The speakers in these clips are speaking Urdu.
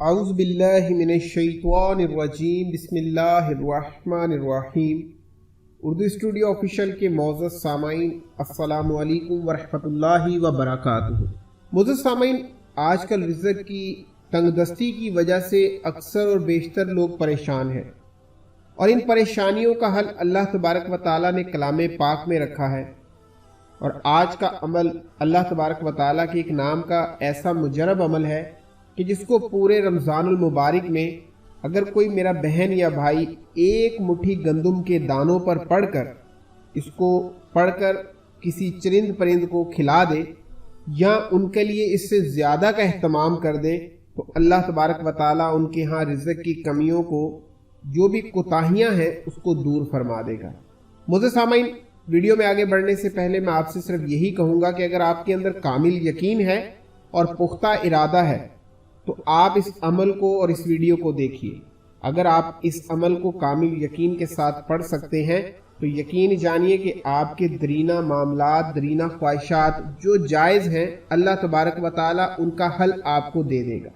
اعوذ باللہ من الشیطان الرجیم بسم اللہ الرحمن الرحیم۔ اردو اسٹوڈیو آفیشیل کے معزز سامعین السلام علیکم ورحمۃ اللہ وبرکاتہ۔ معزز سامعین، آج کل رزق کی تنگ دستی کی وجہ سے اکثر اور بیشتر لوگ پریشان ہیں، اور ان پریشانیوں کا حل اللہ تبارک و تعالیٰ نے کلام پاک میں رکھا ہے۔ اور آج کا عمل اللہ تبارک و تعالیٰ کے ایک نام کا ایسا مجرب عمل ہے کہ جس کو پورے رمضان المبارک میں اگر کوئی میرا بہن یا بھائی ایک مٹھی گندم کے دانوں پر پڑھ کر کسی چرند پرند کو کھلا دے یا ان کے لیے اس سے زیادہ کا اہتمام کر دے تو اللہ تبارک و تعالیٰ ان کے ہاں رزق کی کمیوں کو، جو بھی کوتاہیاں ہیں، اس کو دور فرما دے گا۔ معزز سامعین، ویڈیو میں آگے بڑھنے سے پہلے میں آپ سے صرف یہی کہوں گا کہ اگر آپ کے اندر کامل یقین ہے اور پختہ ارادہ ہے تو آپ اس عمل کو اور اس ویڈیو کو دیکھیے۔ اگر آپ اس عمل کو کامل یقین کے ساتھ پڑھ سکتے ہیں تو یقین جانیے کہ آپ کے درینہ معاملات، درینہ خواہشات جو جائز ہیں، اللہ تبارک و تعالیٰ ان کا حل آپ کو دے دے گا۔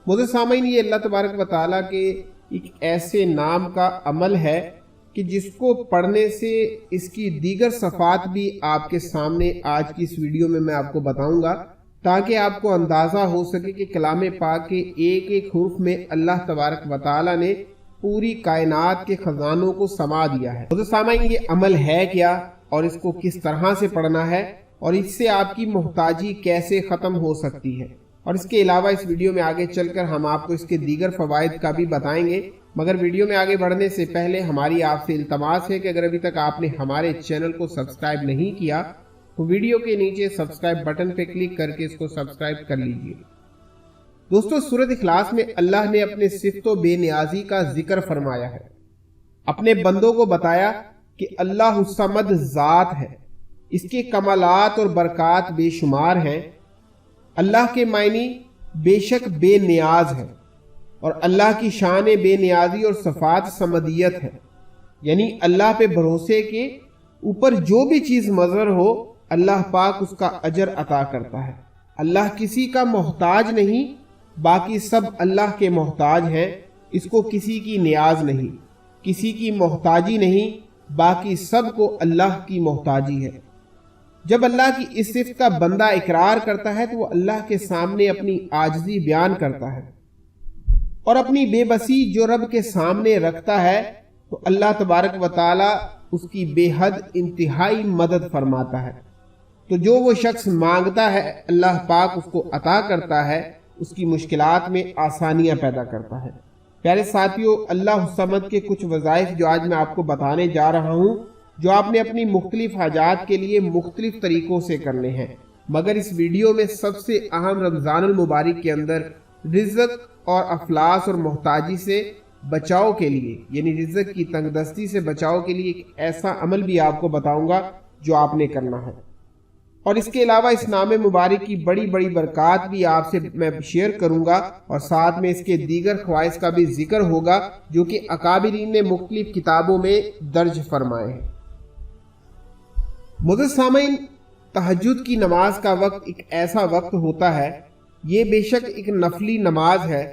معزز سامعین، یہ اللہ تبارک و تعالیٰ کے ایک ایسے نام کا عمل ہے کہ جس کو پڑھنے سے اس کی دیگر صفات بھی آپ کے سامنے آج کی اس ویڈیو میں آپ کو بتاؤں گا، تاکہ آپ کو اندازہ ہو سکے کہ کلام پاک کے ایک ایک حرف میں اللہ تبارک و تعالیٰ نے پوری کائنات کے خزانوں کو سما دیا ہے۔ تو سامعین، یہ عمل ہے کیا اور اس کو کس طرح سے پڑھنا ہے اور اس سے آپ کی محتاجی کیسے ختم ہو سکتی ہے، اور اس کے علاوہ اس ویڈیو میں آگے چل کر ہم آپ کو اس کے دیگر فوائد کا بھی بتائیں گے۔ مگر ویڈیو میں آگے بڑھنے سے پہلے ہماری آپ سے التماس ہے کہ اگر ابھی تک آپ نے ہمارے چینل کو سبسکرائب نہیں کیا تو ویڈیو کے نیچے سبسکرائب بٹن پہ کلک کر کے اس کو سبسکرائب کر لیجئے۔ دوستو، سورۃ اخلاص میں اللہ نے اپنے صفت و بے نیازی کا ذکر فرمایا ہے، اپنے بندوں کو بتایا کہ اللہ الصمد ذات ہے، اس کے کمالات اور برکات بے شمار ہیں۔ اللہ کے معنی بے شک بے نیاز ہے، اور اللہ کی شان بے نیازی اور صفات صمدیت ہے، یعنی اللہ پہ بھروسے کے اوپر جو بھی چیز مظہر ہو اللہ پاک اس کا اجر عطا کرتا ہے۔ اللہ کسی کا محتاج نہیں، باقی سب اللہ کے محتاج ہیں، اس کو کسی کی نیاز نہیں، کسی کی محتاجی نہیں، باقی سب کو اللہ کی محتاجی ہے۔ جب اللہ کی اس صفت کا بندہ اقرار کرتا ہے تو وہ اللہ کے سامنے اپنی عاجزی بیان کرتا ہے اور اپنی بے بسی جو رب کے سامنے رکھتا ہے تو اللہ تبارک و تعالی اس کی بے حد انتہائی مدد فرماتا ہے۔ تو جو وہ شخص مانگتا ہے اللہ پاک اس کو عطا کرتا ہے، اس کی مشکلات میں آسانیاں پیدا کرتا ہے۔ پیارے ساتھیو، اللہ الصمد کے کچھ وظائف جو آج میں آپ کو بتانے جا رہا ہوں، جو آپ نے اپنی مختلف حاجات کے لیے مختلف طریقوں سے کرنے ہیں، مگر اس ویڈیو میں سب سے اہم رمضان المبارک کے اندر رزق اور افلاس اور محتاجی سے بچاؤ کے لیے، یعنی رزق کی تنگ دستی سے بچاؤ کے لیے ایک ایسا عمل بھی آپ کو بتاؤں گا جو آپ نے کرنا ہے، اور اس کے علاوہ اس نام مبارک کی بڑی بڑی برکات بھی آپ سے میں شیئر کروں گا، اور ساتھ میں اس کے دیگر خواص کا بھی ذکر ہوگا جو کہ اکابرین نے مختلف کتابوں میں درج فرمائے ہیں۔ معزز سامعین، تہجد کی نماز کا وقت ایک ایسا وقت ہوتا ہے، یہ بے شک ایک نفلی نماز ہے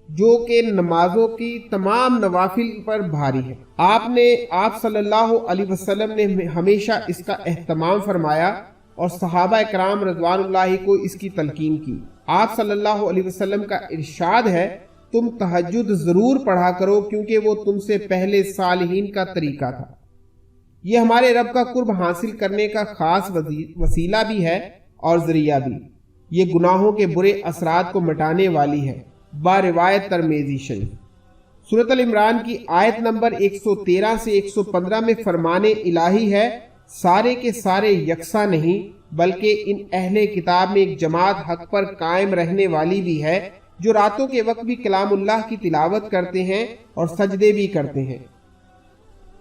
جو کہ نمازوں کی تمام نوافل پر بھاری ہے۔ آپ صلی اللہ علیہ وسلم نے ہمیشہ اس کا اہتمام فرمایا اور صحابہ اکرام رضوان اللہ کو اس کی تلقین کی۔ آپ صلی اللہ علیہ وسلم کا ارشاد ہے، تم تہجد ضرور پڑھا کرو کیونکہ وہ تم سے پہلے صالحین کا طریقہ تھا۔ یہ ہمارے رب کا قرب حاصل کرنے کا خاص وسیلہ بھی ہے اور ذریعہ بھی۔ یہ گناہوں کے برے اثرات کو مٹانے والی ہے۔ باروایت ترمذی شریف سورۃ العمران کی آیت نمبر 113 سے 115 میں فرمان الہی ہے، سارے کے سارے یکساں نہیں بلکہ ان اہل کتاب میں ایک جماعت حق پر قائم رہنے والی بھی ہے، جو راتوں کے وقت بھی کلام اللہ کی تلاوت کرتے ہیں اور سجدے بھی کرتے ہیں،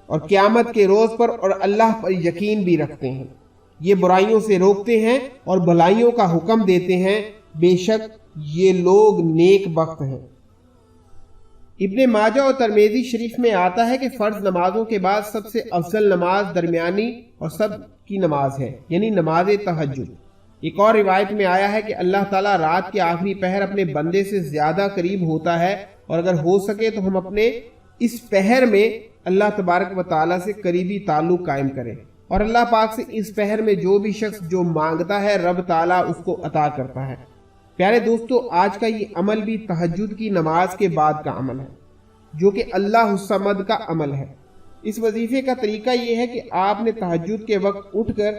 اور قیامت کے روز پر اور اللہ پر یقین بھی رکھتے ہیں۔ یہ برائیوں سے روکتے ہیں اور بھلائیوں کا حکم دیتے ہیں، بے شک یہ لوگ نیک بخت ہیں۔ ابن ماجہ اور ترمذی شریف میں آتا ہے کہ فرض نمازوں کے بعد سب سے افضل نماز درمیانی اور سب کی نماز ہے، یعنی نماز تہجد۔ ایک اور روایت میں آیا ہے کہ اللہ تعالیٰ رات کے آخری پہر اپنے بندے سے زیادہ قریب ہوتا ہے، اور اگر ہو سکے تو ہم اپنے اس پہر میں اللہ تبارک و تعالیٰ سے قریبی تعلق قائم کریں، اور اللہ پاک سے اس پہر میں جو بھی شخص جو مانگتا ہے رب تعالیٰ اس کو عطا کرتا ہے۔ پیارے دوستو، آج کا یہ عمل بھی تہجد کی نماز کے بعد کا عمل ہے، جو کہ اللہ الصمد کا عمل ہے۔ اس وظیفے کا طریقہ یہ ہے کہ آپ نے تہجد کے وقت اٹھ کر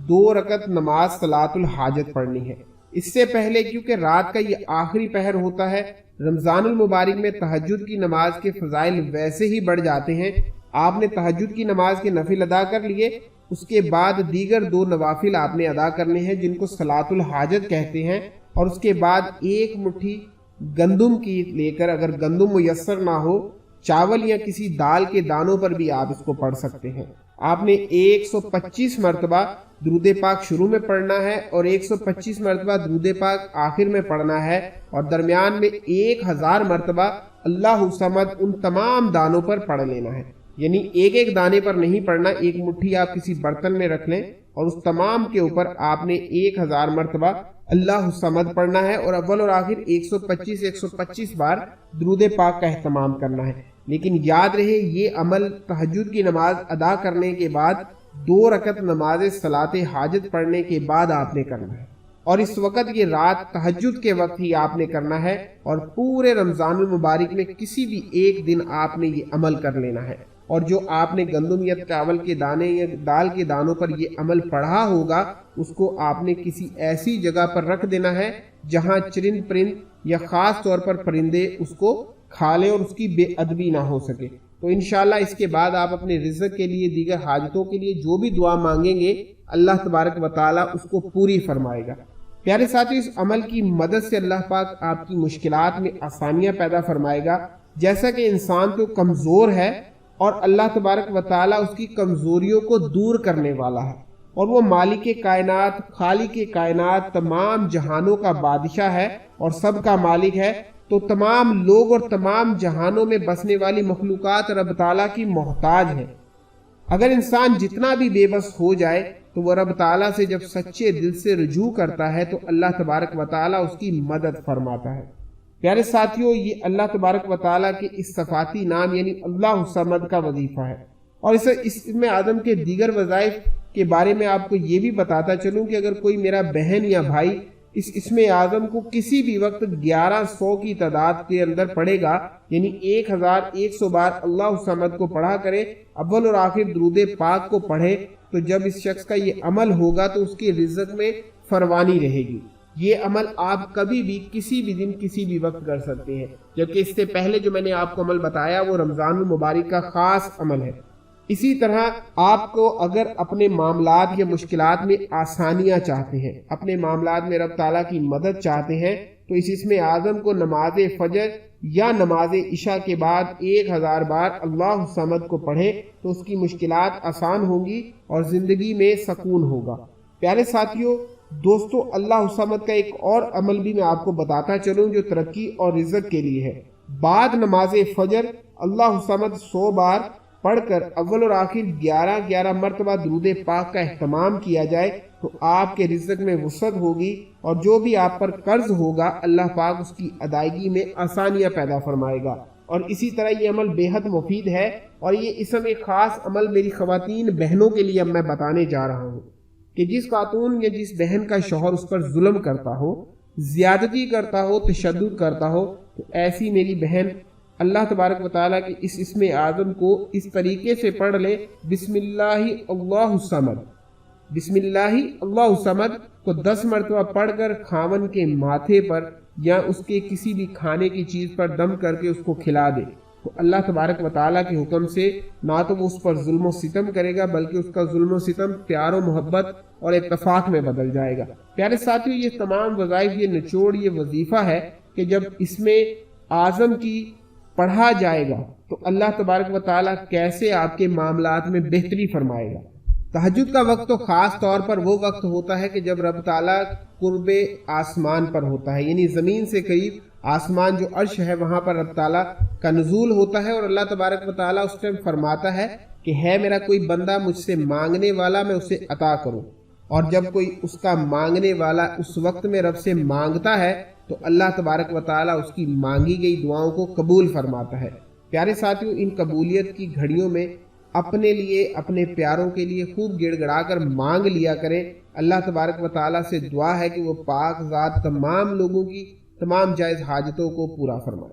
2 رکعت نماز صلاۃ الحاجت پڑھنی ہے۔ اس سے پہلے کیونکہ رات کا یہ آخری پہر ہوتا ہے، رمضان المبارک میں تہجد کی نماز کے فضائل ویسے ہی بڑھ جاتے ہیں۔ آپ نے تہجد کی نماز کے نفل ادا کر لیے، اس کے بعد دیگر 2 نوافل آپ نے ادا کرنے ہیں جن کو صلاۃ الحاجت کہتے ہیں، اور اس کے بعد 1 مٹھی گندم کی لے کر، اگر گندم میسر نہ ہو، چاول یا کسی دال کے دانوں پر بھی آپ اس کو پڑھ سکتے ہیں۔ آپ نے 125 مرتبہ درود پاک شروع میں پڑھنا ہے اور 125 مرتبہ درود پاک آخر میں پڑھنا ہے، اور درمیان میں 1000 مرتبہ اللہ الصمد ان تمام دانوں پر پڑھ لینا ہے۔ یعنی ایک دانے پر نہیں پڑھنا، 1 مٹھی آپ کسی برتن میں رکھ لیں اور اس تمام کے اوپر آپ نے 1000 مرتبہ اللہ الصمد پڑھنا ہے، اور اول اور آخر 125 بار درود پاک کا اہتمام کرنا ہے۔ لیکن یاد رہے، یہ عمل تہجد کی نماز ادا کرنے کے بعد 2 رکعت نماز صلاۃ حاجت پڑھنے کے بعد آپ نے کرنا ہے، اور اس وقت یہ رات تہجد کے وقت ہی آپ نے کرنا ہے، اور پورے رمضان المبارک میں کسی بھی ایک دن آپ نے یہ عمل کر لینا ہے۔ اور جو آپ نے گندم یا چاول کے دانے یا دال کے دانوں پر یہ عمل پڑھا ہوگا، اس کو آپ نے کسی ایسی جگہ پر رکھ دینا ہے جہاں چرند پرند یا خاص طور پر پرندے اس کو کھا لیں اور اس کی بے ادبی نہ ہو سکے۔ تو انشاءاللہ اس کے بعد آپ اپنے رزق کے لیے، دیگر حاجتوں کے لیے جو بھی دعا مانگیں گے، اللہ تبارک و تعالیٰ اس کو پوری فرمائے گا۔ پیارے ساتھیو، اس عمل کی مدد سے اللہ پاک آپ کی مشکلات میں آسانیاں پیدا فرمائے گا۔ جیسا کہ انسان تو کمزور ہے، اور اللہ تبارک و تعالیٰ اس کی کمزوریوں کو دور کرنے والا ہے، اور وہ مالک کائنات، خالق کائنات، تمام جہانوں کا بادشاہ ہے اور سب کا مالک ہے۔ تو تمام لوگ اور تمام جہانوں میں بسنے والی مخلوقات رب تعالیٰ کی محتاج ہے۔ اگر انسان جتنا بھی بے بس ہو جائے تو وہ رب تعالیٰ سے جب سچے دل سے رجوع کرتا ہے تو اللہ تبارک و تعالیٰ اس کی مدد فرماتا ہے۔ پیارے ساتھیوں، یہ اللہ تبارک و تعالیٰ کے اس صفاتی نام یعنی اللہ الصمد کا وظیفہ ہے۔ اور اس اسم اعظم کے دیگر وظائف کے بارے میں آپ کو یہ بھی بتاتا چلوں کہ اگر کوئی میرا بہن یا بھائی اس اسم اعظم کو کسی بھی وقت 1100 کی تعداد کے اندر پڑھے گا، یعنی 1100 بار اللہ الصمد کو پڑھا کرے، اول اور آخر درود پاک کو پڑھے، تو جب اس شخص کا یہ عمل ہوگا تو اس کے رزق میں فروانی رہے گی۔ یہ عمل آپ کبھی بھی، کسی بھی دن، کسی بھی وقت کر سکتے ہیں، جبکہ اس سے پہلے جو میں نے آپ کو عمل بتایا وہ رمضان المبارک کا خاص عمل ہے۔ اسی طرح آپ کو اگر اپنے معاملات یا مشکلات میں آسانیاں چاہتے ہیں، اپنے معاملات میں رب تعالیٰ کی مدد چاہتے ہیں، تو اس اسم اعظم کو نماز فجر یا نماز عشاء کے بعد 1000 بار اللہ الصمد کو پڑھے تو اس کی مشکلات آسان ہوں گی اور زندگی میں سکون ہوگا۔ پیارے ساتھیوں، دوستو، اللہ الصمد کا ایک اور عمل بھی میں آپ کو بتاتا چلوں جو ترقی اور رزق کے لیے ہے۔ بعد نماز فجر اللہ الصمد 100 بار پڑھ کر اول اور آخر 11 مرتبہ درود پاک کا اہتمام کیا جائے تو آپ کے رزق میں وسعت ہوگی، اور جو بھی آپ پر قرض ہوگا اللہ پاک اس کی ادائیگی میں آسانیاں پیدا فرمائے گا۔ اور اسی طرح یہ عمل بے حد مفید ہے، اور یہ اسم ایک خاص عمل میری خواتین بہنوں کے لیے اب میں بتانے جا رہا ہوں کہ جس خاتون یا جس بہن کا شوہر اس پر ظلم کرتا ہو، زیادتی کرتا ہو، تشدد کرتا ہو، تو ایسی میری بہن اللہ تبارک و تعالیٰ کے اس اسم اعظم کو اس طریقے سے پڑھ لے، بسم اللہ اللہ الصمد، بسم اللہ اللہ الصمد کو 10 مرتبہ پڑھ کر خاوند کے ماتھے پر یا اس کے کسی بھی کھانے کی چیز پر دم کر کے اس کو کھلا دے، تو اللہ تبارک و تعالیٰ کے حکم سے نہ تو وہ اس پر ظلم و ستم کرے گا، بلکہ اس کا ظلم و ستم پیار و محبت اور اتفاق میں بدل جائے گا۔ پیارے ساتھیوں، یہ تمام وظائف، یہ نچوڑ، یہ وظیفہ ہے کہ جب اسم اعظم کی پڑھا جائے گا تو اللہ تبارک و تعالیٰ کیسے آپ کے معاملات میں بہتری فرمائے گا۔ تہجد کا وقت تو خاص طور پر وہ وقت ہوتا ہے کہ جب رب تعالیٰ قرب آسمان پر ہوتا ہے، یعنی زمین سے قریب آسمان جو عرش ہے وہاں پر رب تعالیٰ کا نزول ہوتا ہے، اور اللہ تبارک و تعالیٰ اس ٹائم فرماتا ہے کہ ہے میرا کوئی بندہ مجھ سے مانگنے والا، میں اسے عطا کروں۔ اور جب کوئی اس کا مانگنے والا اس وقت میں رب سے مانگتا ہے تو اللہ تبارک و تعالیٰ اس کی مانگی گئی دعاؤں کو قبول فرماتا ہے۔ پیارے ساتھیوں، ان قبولیت کی گھڑیوں میں اپنے لیے، اپنے پیاروں کے لیے خوب گڑ گڑا کر مانگ لیا کریں۔ اللہ تبارک و تعالیٰ سے دعا ہے کہ وہ پاک ذات تمام لوگوں کی تمام جائز حاجتوں کو پورا فرمائے۔